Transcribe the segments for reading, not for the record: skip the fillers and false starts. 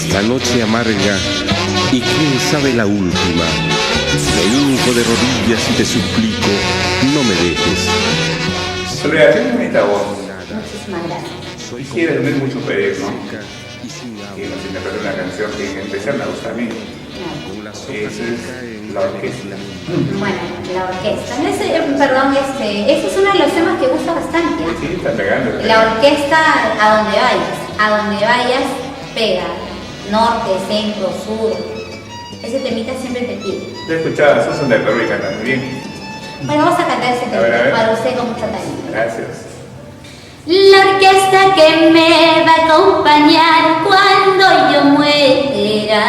esta noche amarga y quién sabe la última. Me hinco de rodillas y te suplico, no me dejes. Soledad, tienes bonita voz. Muchísimas gracias. Quisiera tener mucho pedir, ¿no? Que nos interprete una canción que en especial me gusta a mí. Esa es la orquesta. Bueno, la orquesta. Perdón, ese es uno de los temas que gusta bastante. Sí, está pegando. La orquesta, a donde vayas, pega. Norte, centro, sur. Ese temita siempre te pide. Te he escuchado, Susan del Perú y canta muy bien. Bueno, vamos a cantar ese tema para usted con mucho cariño. Gracias. La orquesta que me va a acompañar cuando yo muera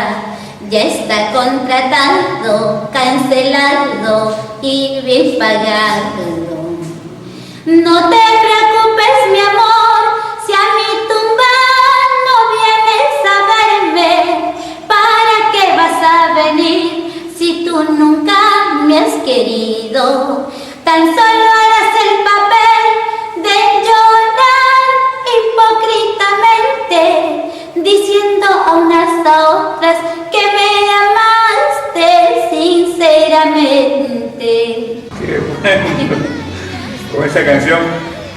ya está contratado, cancelado y bien pagado. No te preocupes, mi amor, si a mi tumba no vienes a verme, ¿para qué vas a venir si tú nunca me has querido? Tan solo harás el papel de llorar hipócritamente, diciendo a unas a otras que me amaste sinceramente. Qué bueno. Con esa canción.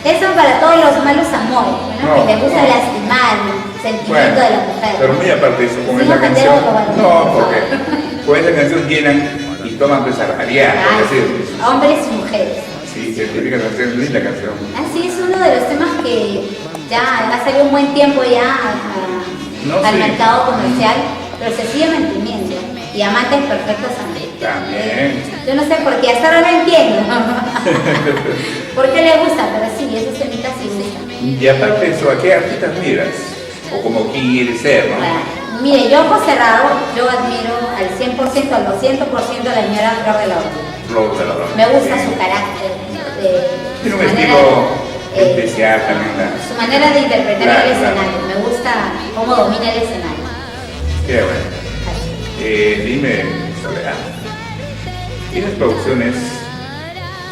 Eso para todos los malos amores, ¿no? Que les gusta lastimar el sentimiento de la mujer. Pero muy aparte de eso, con Sí, esa no, canción. pero No, porque con esa canción llenan y toman pesarrería, es decir. Hombres y mujeres. Sí, científica canción, linda canción. Así es uno de los temas que ya ha salido un buen tiempo ya al mercado comercial, pero se sigue manteniendo. Y amantes perfectos también. También. Yo no sé por qué, hasta ahora no entiendo. ¿Por qué le gusta? Pero sí, esos temitas sí gustan. Y aparte de eso, ¿a qué artistas miras? O como quieres ser, ¿no? Bueno, mire, yo ojos cerrados, yo admiro al 100%, al 200% a la señora Flor de la Orden. Flor de la Orden. Me gusta su carácter. Tiene un estilo especial también. Su manera de interpretar Claro, el escenario. Me gusta cómo domina el escenario. Qué bueno. Dime, Soledad, ¿tienes producciones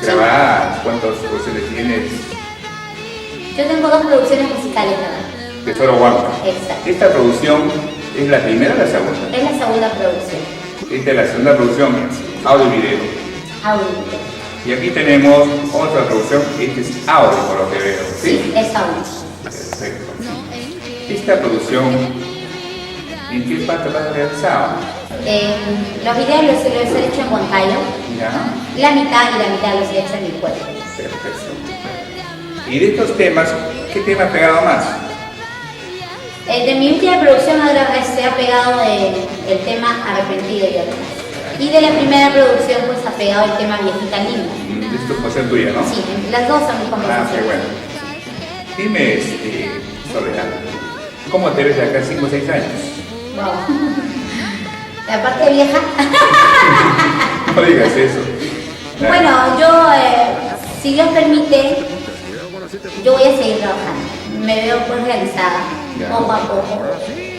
grabadas? ¿Cuántas producciones tienes? Yo tengo 2 producciones musicales, ¿verdad? Tesoro Huanca. Exacto. ¿Esta producción es la primera o la segunda? Es la segunda producción. Esta es la segunda producción, audio y video. Audio. Y aquí tenemos otra producción, este es audio por lo que veo. Sí, es audio. Perfecto. Esta producción, ¿en qué parte la has realizado? Los videos los he hecho en Huancayo. ¿Ya? La mitad y la mitad los he hecho en mi pueblo. Perfecto. Y de estos temas, ¿qué tema ha pegado más? De mi última producción ahora se ha pegado el tema Arrepentido y Otras. Y de la primera producción pues ha pegado el tema Viejita Linda. Esto es cosa tuya, ¿no? Sí, las dos son mis Ah, composiciones. qué bueno. Dime, Soledad, ¿cómo te ves de acá 5 o 6 años? Wow. La parte vieja. No digas eso. Bueno, yo, si Dios permite, yo voy a seguir trabajando. Me veo pues realizada, poco a poco.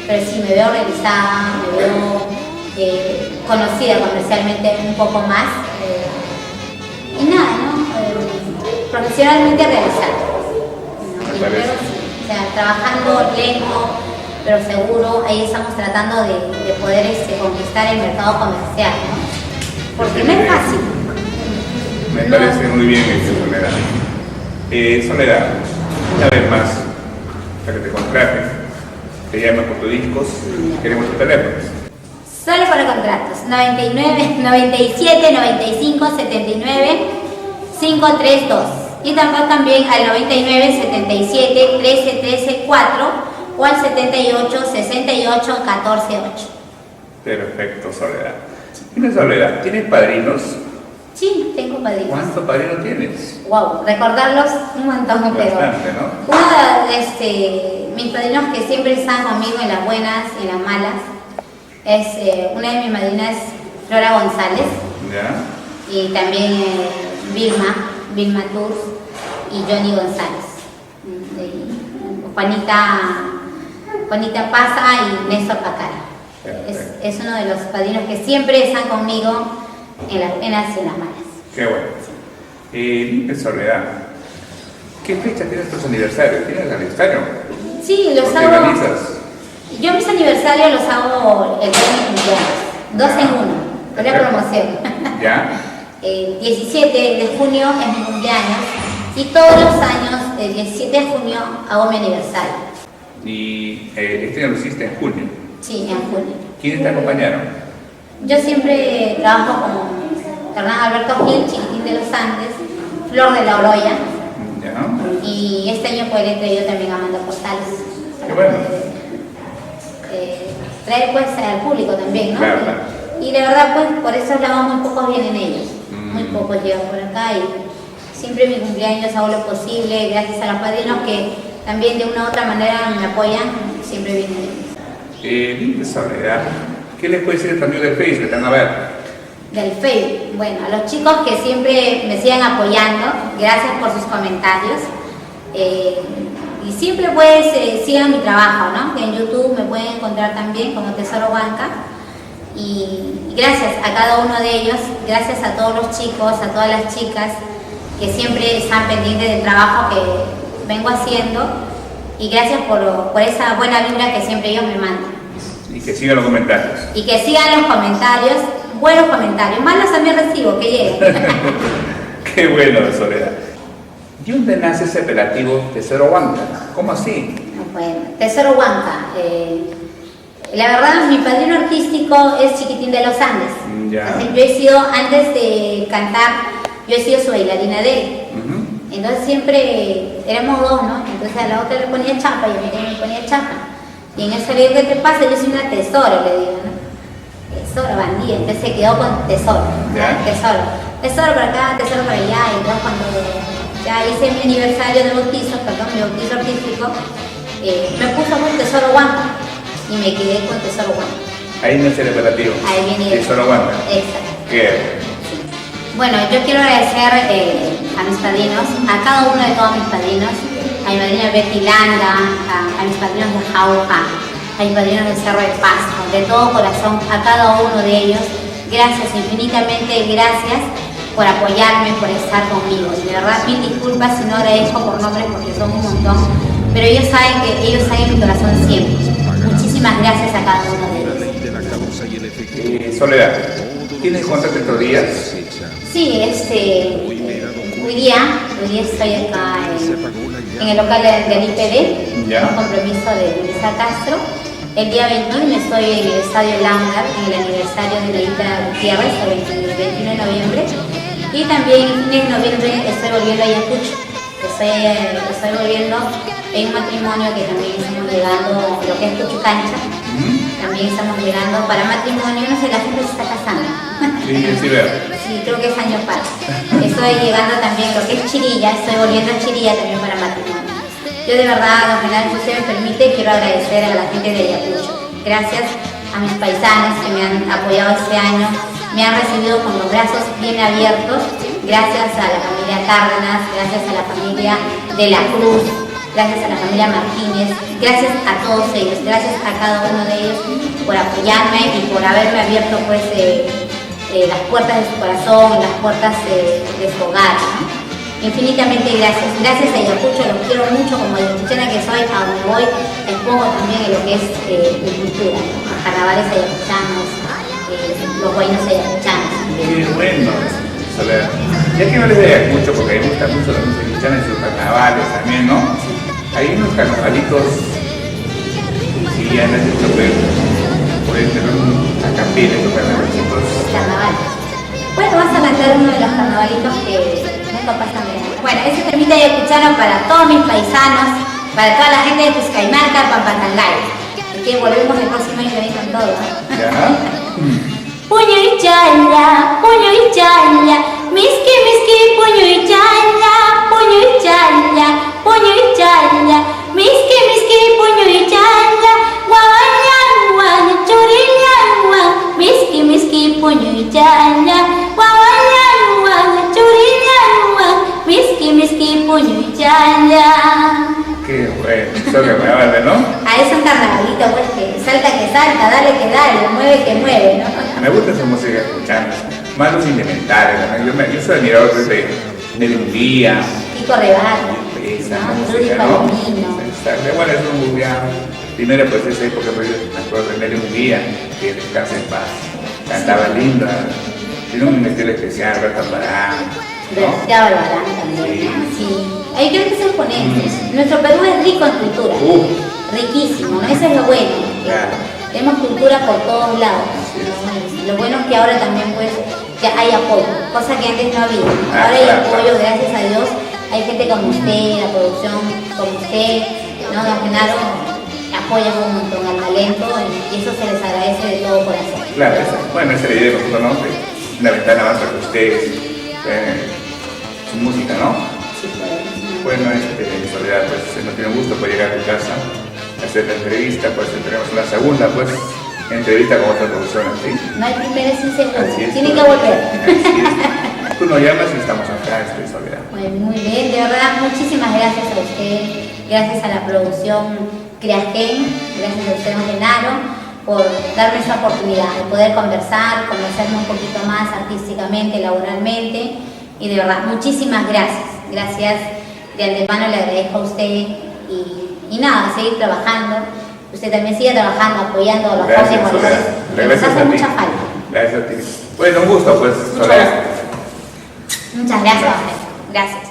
Pero sí me veo realizada, me veo conocida comercialmente un poco más. Y nada, ¿no? Profesionalmente realizada. ¿No? Y creo, sí, o sea, trabajando lento, pero seguro, ahí estamos tratando de poder conquistar el mercado comercial, ¿no? Porque no es fácil. Me parece muy bien eso, Soledad. Soledad, una vez más, para que te contraten, te llamas por tus discos, queremos tus teléfonos. Solo para contratos, 99, 97, 95, 79, 532. Y también al 99, 77, 13, 13, 4 o al 78, 68, 14, 8. Perfecto, Soledad. ¿Tienes Soledad? ¿Tienes padrinos? Sí, tengo padrinos. ¿Cuántos padrinos tienes? Wow, recordarlos un montón, pero Bastante, ¿no? mis padrinos que siempre están conmigo en las buenas y en las malas, es una de mis madrinas, Flora González, ¿Ya? y también Vilma Tours y Johnny González. Juanita Paza y Néstor Pacara. Es uno de los padrinos que siempre están conmigo en las buenas y en las malas. Qué bueno. Dime, Soledad, ¿qué fecha tienes tus aniversarios? ¿Tienes aniversario? Sí, los ¿Por qué hago. organizas? Yo mis aniversarios los hago el día de mi cumpleaños, 2 en 1, con la promoción. ¿Ya? 17 de junio es mi cumpleaños y todos los años, el 17 de junio, hago mi aniversario. Y este lo hiciste en junio. Sí, en junio. ¿Quiénes te acompañaron? Yo siempre trabajo con Hernán Alberto Gil, Chiquitín de los Andes, Flor de la Oroya. ¿Ya? Y este año pues le he traído también a Amanda Portales. Qué bueno. Traer pues al público también, ¿no? Claro, claro. Y de verdad pues por esos lados muy pocos vienen ellos. Muy pocos llegan por acá y siempre en mi cumpleaños hago lo posible, gracias a los padrinos que también de una u otra manera me apoyan, siempre vienen ellos. De Soledad, ¿qué les puedes decir también del Facebook? Te van a ver. Del Facebook, bueno, a los chicos que siempre me sigan apoyando, gracias por sus comentarios. Y siempre pues sigan mi trabajo, ¿no? Que en YouTube me pueden encontrar también como Tesoro Huanca. Y gracias a cada uno de ellos, gracias a todos los chicos, a todas las chicas que siempre están pendientes del trabajo que vengo haciendo y gracias por esa buena vibra que siempre ellos me mandan. Y que sigan los comentarios. Y que sigan los comentarios, buenos comentarios, malos también recibo, que lleguen. Qué bueno, Soledad. ¿Y dónde nace ese apelativo Tesoro Huanca? ¿Cómo así? Bueno, Tesoro Huanca. La verdad, mi padrino artístico es Chiquitín de los Andes. Ya. Yo he sido, antes de cantar, yo he sido su bailarina de él. Entonces siempre éramos dos, ¿no? Entonces a la otra le ponía chapa y a mí también me ponía chapa. Y en ese video, ¿qué te pasa? Yo soy una tesoro, le digo, ¿no? Tesoro, bandida. Entonces se quedó con tesoro. Ya. Tesoro. Tesoro para acá, tesoro para allá. Y entonces cuando ya hice mi aniversario de bautizo, perdón, mi bautizo artístico, me puso un Tesoro Huanca. Y me quedé con Tesoro Huanca. Ahí nace el apelativo. Ahí viene Tesoro Huanca. Exacto. Qué Bueno, yo quiero agradecer a mis padrinos, a cada uno de todos mis padrinos, a mi madrina Betty Landa, a mis padrinos de Jauja, a mis padrinos del Cerro de Pasto, de todo corazón, a cada uno de ellos, gracias, infinitamente gracias por apoyarme, por estar conmigo. Y de verdad, mil disculpas si no agradezco por nombres porque son un montón, pero ellos saben que ellos saben mi corazón siempre. Muchísimas gracias a cada uno de ellos. Soledad, ¿tienes cuántos estos días? Sí, hoy día estoy acá en el local del IPD, Ya. un compromiso de Melissa Castro. El día 21 estoy en el Estadio Lambert, en el aniversario de Leita Gutiérrez, el 21 de noviembre. Y también en noviembre estoy volviendo a Ayacucho. Estoy volviendo en un matrimonio que también estamos llegando, lo que es Cuchucancha. También estamos llegando para matrimonio, no sé, la gente se está casando. Sí, sí veo. Sí, creo que es año par. Estoy llegando también lo que es Chirilla, estoy volviendo a Chirilla también para matrimonio. Yo de verdad, don Genaro, si usted me permite, quiero agradecer a la gente de Ayacucho. Gracias a mis paisanos que me han apoyado este año, me han recibido con los brazos bien abiertos. Gracias a la familia Cárdenas, gracias a la familia de la Cruz, gracias a la familia Martínez, gracias a todos ellos, gracias a cada uno de ellos por apoyarme y por haberme abierto pues las puertas de su corazón, las puertas de su hogar, ¿no? Infinitamente gracias. Gracias a Ayacucho, los quiero mucho, como ayacuchana que soy, a donde voy, expongo también en lo que es mi cultura, ¿no? Los carnavales ayacuchanos, los buenos ayacuchanos. Qué bueno, Soledad. Ya que no les de Ayacucho, porque a mí me gusta mucho la música ayacuchana en sus carnavales también, ¿no? Hay unos carnavalitos, si ya les he dicho, pueden tener a capilla estos carnavalitos. Carnavales. Bueno, vas a cantar uno de los carnavalitos que nunca pasan de nada. Bueno, ese temita ayacuchano para todos mis paisanos, para toda la gente de Cuscaimarca, Pampatangay. Así que volvemos el próximo año también con todo, ¿no? ¿Ya? Puño y chala, miski, miski, puño y chala, miski, miski, puño y chala, guaguañan, churiñan, miski, miski, puño y chala, guaguañan, churiñan, miski, miski, puño y chala. Qué bueno, eso que me vale, ¿no? Es un carnavalito, pues, que salta, dale que dale, mueve que mueve, ¿no? Me gusta esa música escuchando, más los instrumentales, ¿no? Yo soy admirador de Lundía, Kiko Rebato, esa ¿no? música, Rudy ¿no? Palomino. Exacto, bueno, es un mundial. Primero, pues esa época, pues, me acuerdo de Nelly Munguía, que descansa en paz, cantaba linda, tiene un estilo especial, Berta Barán, ¿no? Ya Barbarán también, sí. Hay grandes exponentes. Nuestro Perú es rico en cultura, riquísimo, ¿no? Eso es lo bueno. Claro. Tenemos cultura por todos lados, ¿no? Y lo bueno es que ahora también pues ya hay apoyo, cosa que antes no había. Ahora hay apoyo, gracias a Dios. Hay gente como usted, la producción como usted, ¿no? Don Genaro, apoyan un montón al talento y eso se les agradece de todo corazón. Claro, bueno, esa es la idea de nosotros, ¿no? Una ventana más para que ustedes vean su música, ¿no? Sí, pues. Bueno, Soledad, pues no tiene gusto por llegar a tu casa, hacer la entrevista, pues tenemos una segunda, pues, entrevista con otra producción, ¿sí? No hay primeras sin segundas, Así es, tienen que Soledad. volver. Así es. Tú nos llamas y estamos acá, Soledad. Pues muy bien, de verdad, muchísimas gracias a usted, gracias a la producción Creagen, gracias a usted, don Genaro, por darme esa oportunidad de poder conversar, conocerme un poquito más artísticamente, laboralmente, y de verdad, muchísimas gracias. Gracias, de antemano le agradezco a usted y nada, seguir trabajando. Usted también sigue trabajando, apoyando a los jóvenes valores, que nos hace mucha falta. Gracias a ti. Bueno, un gusto, pues, Muchas gracias, don Genaro. Gracias.